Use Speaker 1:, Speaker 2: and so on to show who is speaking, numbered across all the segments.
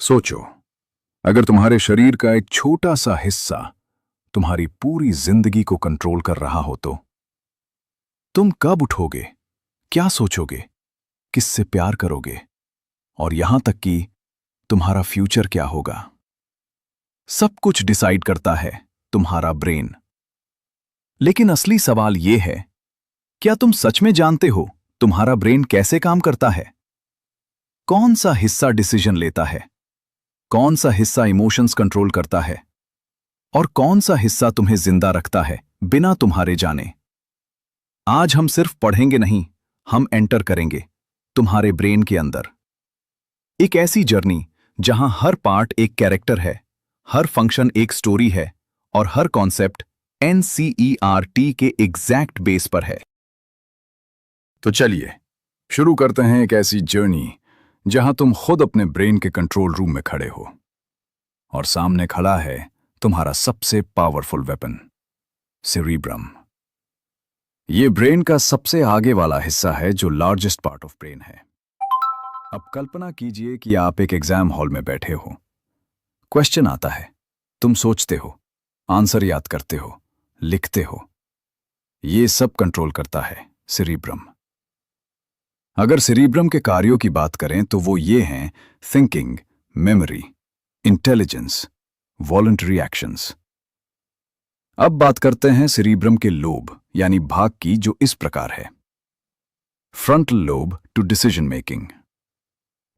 Speaker 1: सोचो, अगर तुम्हारे शरीर का एक छोटा सा हिस्सा तुम्हारी पूरी जिंदगी को कंट्रोल कर रहा हो तो तुम कब उठोगे, क्या सोचोगे, किससे प्यार करोगे और यहां तक कि तुम्हारा फ्यूचर क्या होगा। सब कुछ डिसाइड करता है तुम्हारा ब्रेन। लेकिन असली सवाल यह है, क्या तुम सच में जानते हो तुम्हारा ब्रेन कैसे काम करता है? कौन सा हिस्सा डिसीजन लेता है, कौन सा हिस्सा इमोशंस कंट्रोल करता है और कौन सा हिस्सा तुम्हें जिंदा रखता है बिना तुम्हारे जाने? आज हम सिर्फ पढ़ेंगे नहीं, हम एंटर करेंगे तुम्हारे ब्रेन के अंदर। एक ऐसी जर्नी जहां हर पार्ट एक कैरेक्टर है, हर फंक्शन एक स्टोरी है और हर कॉन्सेप्ट NCERT के एग्जैक्ट बेस पर है। तो चलिए शुरू करते हैं एक ऐसी जर्नी जहां तुम खुद अपने ब्रेन के कंट्रोल रूम में खड़े हो और सामने खड़ा है तुम्हारा सबसे पावरफुल वेपन, सेरिब्रम। ये ब्रेन का सबसे आगे वाला हिस्सा है जो लार्जेस्ट पार्ट ऑफ ब्रेन है। अब कल्पना कीजिए कि आप एक एग्जाम हॉल में बैठे हो। क्वेश्चन आता है, तुम सोचते हो, आंसर याद करते हो, लिखते हो। ये सब कंट्रोल करता है सेरिब्रम। अगर सेरिब्रम के कार्यों की बात करें तो वो ये हैं: thinking, memory, intelligence, voluntary actions. अब बात करते हैं सेरिब्रम के लोब यानी भाग की, जो इस प्रकार है: frontal lobe to decision making,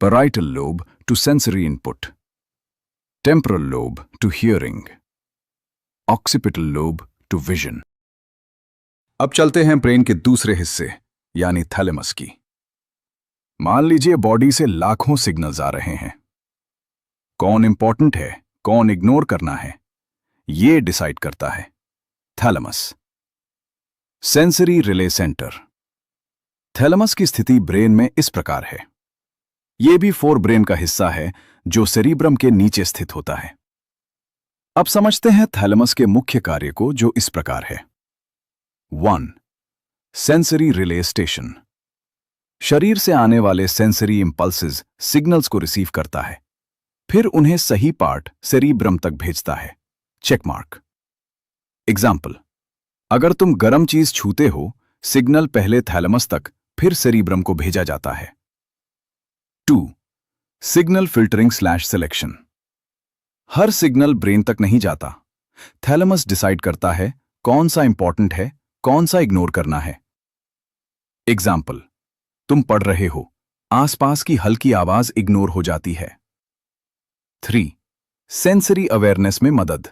Speaker 1: parietal lobe to sensory input, temporal lobe to hearing, occipital lobe to vision. अब चलते हैं ब्रेन के दूसरे हिस्से यानी थैलेमस की। मान लीजिए बॉडी से लाखों सिग्नल्स आ रहे हैं। कौन इंपॉर्टेंट है, कौन इग्नोर करना है, ये डिसाइड करता है thalamus. Sensory relay centre. Thalamus की स्थिति ब्रेन में इस प्रकार है। यह भी फोर ब्रेन का हिस्सा है जो सेरिब्रम के नीचे स्थित होता है। अब समझते हैं थैलेमस के मुख्य कार्य को, जो इस प्रकार है। 1. Sensory relay station. शरीर से आने वाले सेंसरी इंपल्सेस सिग्नल्स को रिसीव करता है, फिर उन्हें सही पार्ट सेरिब्रम तक भेजता है। Check mark. एग्जाम्पल, अगर तुम गर्म चीज छूते हो, सिग्नल पहले थैलेमस तक फिर सेरिब्रम को भेजा जाता है। 2. Signal filtering / selection. हर सिग्नल ब्रेन तक नहीं जाता। थैलेमस डिसाइड करता है कौन सा इंपॉर्टेंट है, कौन सा इग्नोर करना है। एग्जाम्पल, तुम पढ़ रहे हो, आसपास की हल्की आवाज इग्नोर हो जाती है। 3. सेंसरी अवेयरनेस में मदद।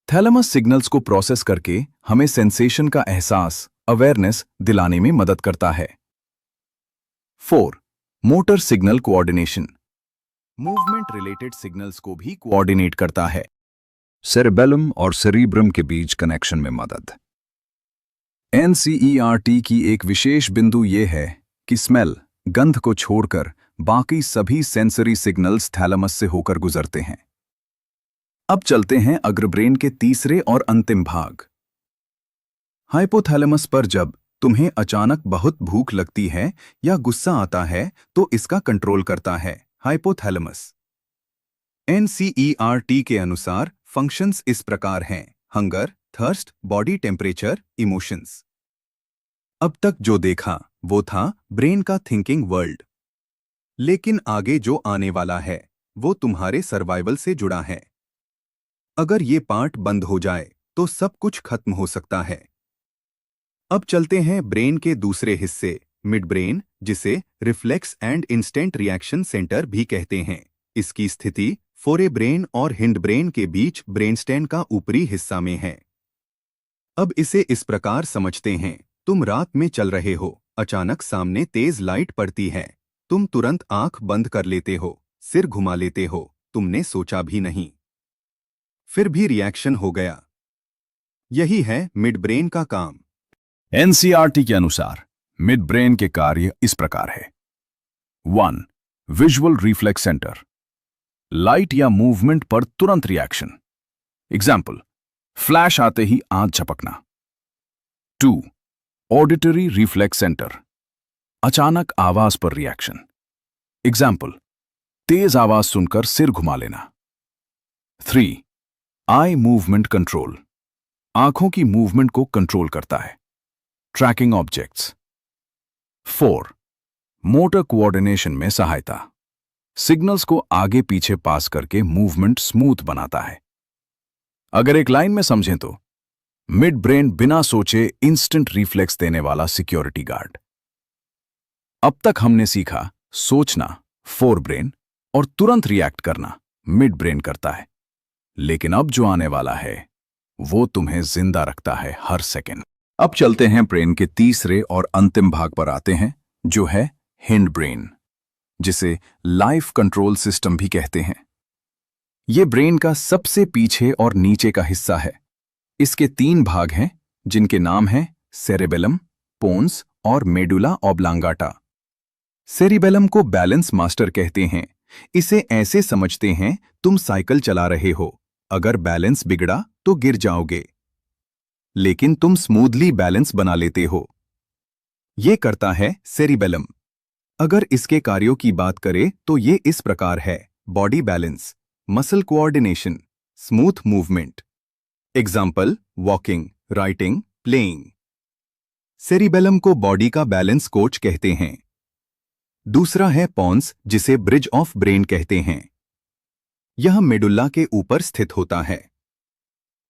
Speaker 1: थैलेमस सिग्नल्स को प्रोसेस करके हमें सेंसेशन का एहसास, अवेयरनेस दिलाने में मदद करता है। 4. Motor signal coordination. Movement related signals को भी कोऑर्डिनेट करता है। सेरेबेलम और सेरिब्रम के बीच कनेक्शन में मदद। NCERT की एक विशेष बिंदु यह है कि स्मेल, गंध को छोड़कर बाकी सभी सेंसरी सिग्नल्स थैलेमस से होकर गुजरते हैं। अब चलते हैं अग्रब्रेन के तीसरे और अंतिम भाग, हाइपोथैलेमस पर। जब तुम्हें अचानक बहुत भूख लगती है या गुस्सा आता है तो इसका कंट्रोल करता है हाइपोथैलेमस। NCERT के अनुसार फंक्शंस इस प्रकार हैं: hunger, thirst, body temperature, emotions. अब तक जो देखा वो था ब्रेन का थिंकिंग वर्ल्ड, लेकिन आगे जो आने वाला है वो तुम्हारे सर्वाइवल से जुड़ा है। अगर ये पार्ट बंद हो जाए तो सब कुछ खत्म हो सकता है। अब चलते हैं ब्रेन के दूसरे हिस्से, मिड ब्रेन, जिसे reflex and instant reaction centre भी कहते हैं। इसकी स्थिति फोरेब्रेन और हिंड ब्रेन के बीच ब्रेनस्टेम का ऊपरी हिस्सा में है। अब इसे इस प्रकार समझते हैं: तुम रात में चल रहे हो, अचानक सामने तेज लाइट पड़ती है, तुम तुरंत आंख बंद कर लेते हो, सिर घुमा लेते हो, तुमने सोचा भी नहीं, फिर भी रिएक्शन हो गया। यही है मिड ब्रेन का काम। NCERT के अनुसार मिड ब्रेन के कार्य इस प्रकार है। 1. Visual reflex centre. लाइट या मूवमेंट पर तुरंत रिएक्शन। एग्जाम्पल, फ्लैश आते ही आंख झपकना। 2. Auditory reflex centre. अचानक आवाज पर रिएक्शन। एग्जाम्पल, तेज आवाज सुनकर सिर घुमा लेना। 3. आई मूवमेंट कंट्रोल, आंखों की मूवमेंट को कंट्रोल करता है। Trekking objects. 4. मोटर कोऑर्डिनेशन में सहायता, सिग्नल्स को आगे पीछे पास करके मूवमेंट स्मूथ बनाता है। अगर एक लाइन में समझें तो मिड ब्रेन बिना सोचे इंस्टेंट रिफ्लेक्स देने वाला सिक्योरिटी गार्ड। अब तक हमने सीखा सोचना फोर ब्रेन और तुरंत रिएक्ट करना मिड ब्रेन करता है, लेकिन अब जो आने वाला है वो तुम्हें जिंदा रखता है हर सेकंड। अब चलते हैं ब्रेन के तीसरे और अंतिम भाग पर आते हैं, जो है हिंड ब्रेन, जिसे लाइफ कंट्रोल सिस्टम भी कहते हैं। यह ब्रेन का सबसे पीछे और नीचे का हिस्सा है। इसके 3 भाग हैं, जिनके नाम हैं सेरेबेलम, पोन्स और मेडुला ऑब्लांगाटा। सेरिबेलम को बैलेंस मास्टर कहते हैं। इसे ऐसे समझते हैं तुम साइकिल चला रहे हो, अगर बैलेंस बिगड़ा तो गिर जाओगे, लेकिन तुम स्मूथली बैलेंस बना लेते हो। यह करता है सेरिबेलम। अगर इसके कार्यों की बात करें तो ये इस प्रकार है: body balance, muscle coordination, smooth movement. Example: walking, writing, playing. Cerebellum को बॉडी का बैलेंस कोच कहते हैं। दूसरा है पोन्स, जिसे ब्रिज ऑफ ब्रेन कहते हैं। यह मेडुल्ला के ऊपर स्थित होता है।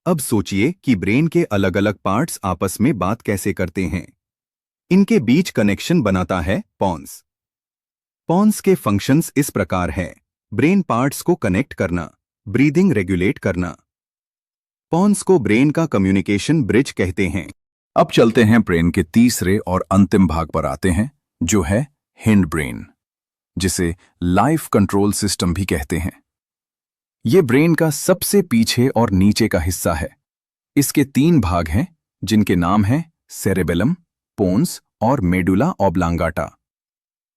Speaker 1: अब सोचिए कि ब्रेन के अलग अलग पार्ट्स आपस में बात कैसे करते हैं। इनके बीच कनेक्शन बनाता है पोन्स। पोन्स के फंक्शंस इस प्रकार हैं: ब्रेन पार्ट्स को कनेक्ट करना, ब्रीदिंग रेगुलेट करना। पोन्स को ब्रेन का कम्युनिकेशन ब्रिज कहते हैं। अब चलते हैं ब्रेन के तीसरे और अंतिम भाग पर आते हैं, जो है हिंड ब्रेन, जिसे लाइफ कंट्रोल सिस्टम भी कहते हैं। यह ब्रेन का सबसे पीछे और नीचे का हिस्सा है। इसके 3 भाग हैं, जिनके नाम हैं सेरेबेलम, पोन्स और मेडुला ऑब्लांगाटा।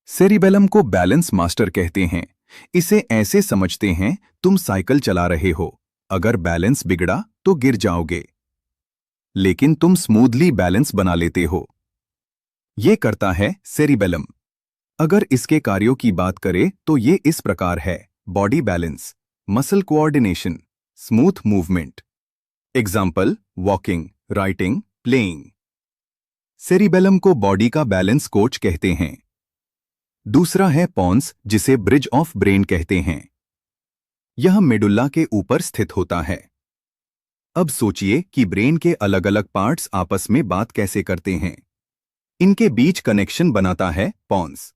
Speaker 1: सेरिबेलम को बैलेंस मास्टर कहते हैं। इसे ऐसे समझते हैं तुम साइकिल चला रहे हो, अगर बैलेंस बिगड़ा तो गिर जाओगे, लेकिन तुम स्मूथली बैलेंस बना लेते हो। यह करता है सेरिबेलम। अगर इसके कार्यों की बात करें तो ये इस प्रकार है: body balance, muscle coordination, smooth movement. Example: walking, writing, playing. Cerebellum को बॉडी का बैलेंस कोच कहते हैं। दूसरा है पोन्स, जिसे ब्रिज ऑफ ब्रेन कहते हैं। यह मेडुल्ला के ऊपर स्थित होता है। अब सोचिए कि ब्रेन के अलग अलग पार्ट्स आपस में बात कैसे करते हैं। इनके बीच कनेक्शन बनाता है पोन्स।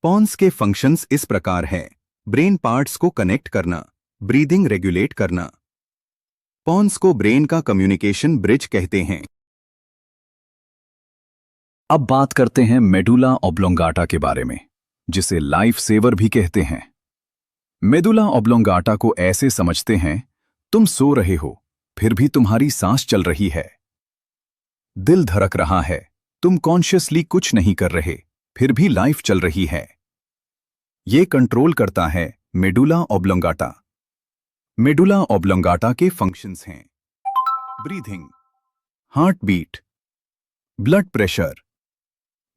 Speaker 1: पोन्स के फंक्शंस इस प्रकार हैं: ब्रेन पार्ट्स को कनेक्ट करना, ब्रीदिंग रेगुलेट करना। पोन्स को ब्रेन का कम्युनिकेशन ब्रिज कहते हैं। अब बात करते हैं मेडुला ऑब्लोंगाटा के बारे में, जिसे लाइफ सेवर भी कहते हैं। मेडुला ऑब्लोंगाटा को ऐसे समझते हैं तुम सो रहे हो, फिर भी तुम्हारी सांस चल रही है। दिल धड़क रहा है, तुम कॉन्शियसली कुछ नहीं कर रहे, फिर भी लाइफ चल रही है। यह कंट्रोल करता है मेडुला ऑब्लोंगाटा। मेडुला ऑब्लोंगाटा के फंक्शंस हैं: breathing, heart beat, blood pressure.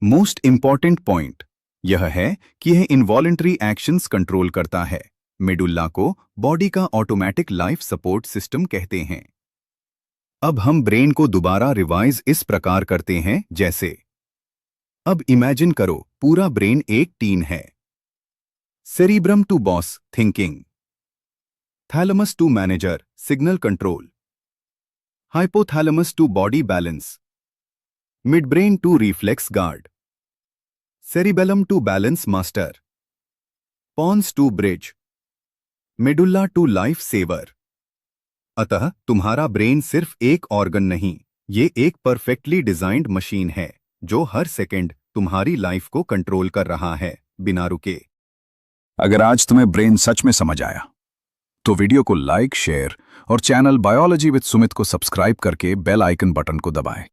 Speaker 1: Most important point यह है कि यह इनवॉलंटरी एक्शंस कंट्रोल करता है। मेडुल्ला को बॉडी का ऑटोमेटिक लाइफ सपोर्ट सिस्टम कहते हैं। अब हम ब्रेन को दोबारा रिवाइज इस प्रकार करते हैं जैसे: अब इमेजिन करो पूरा ब्रेन एक टीम है। Cerebrum to boss, thinking. Thalamus to manager, signal control. Hypothalamus to body balance. Midbrain to reflex guard. Cerebellum to balance master. Pons to bridge. Medulla to life saver. अतः तुम्हारा brain सिर्फ एक organ नहीं, ये एक perfectly designed machine है जो हर second तुम्हारी लाइफ को कंट्रोल कर रहा है बिना रुके। अगर आज तुम्हें ब्रेन सच में समझ आया तो वीडियो को लाइक, शेयर और चैनल बायोलॉजी विद सुमित को सब्सक्राइब करके बेल आइकन बटन को दबाएं।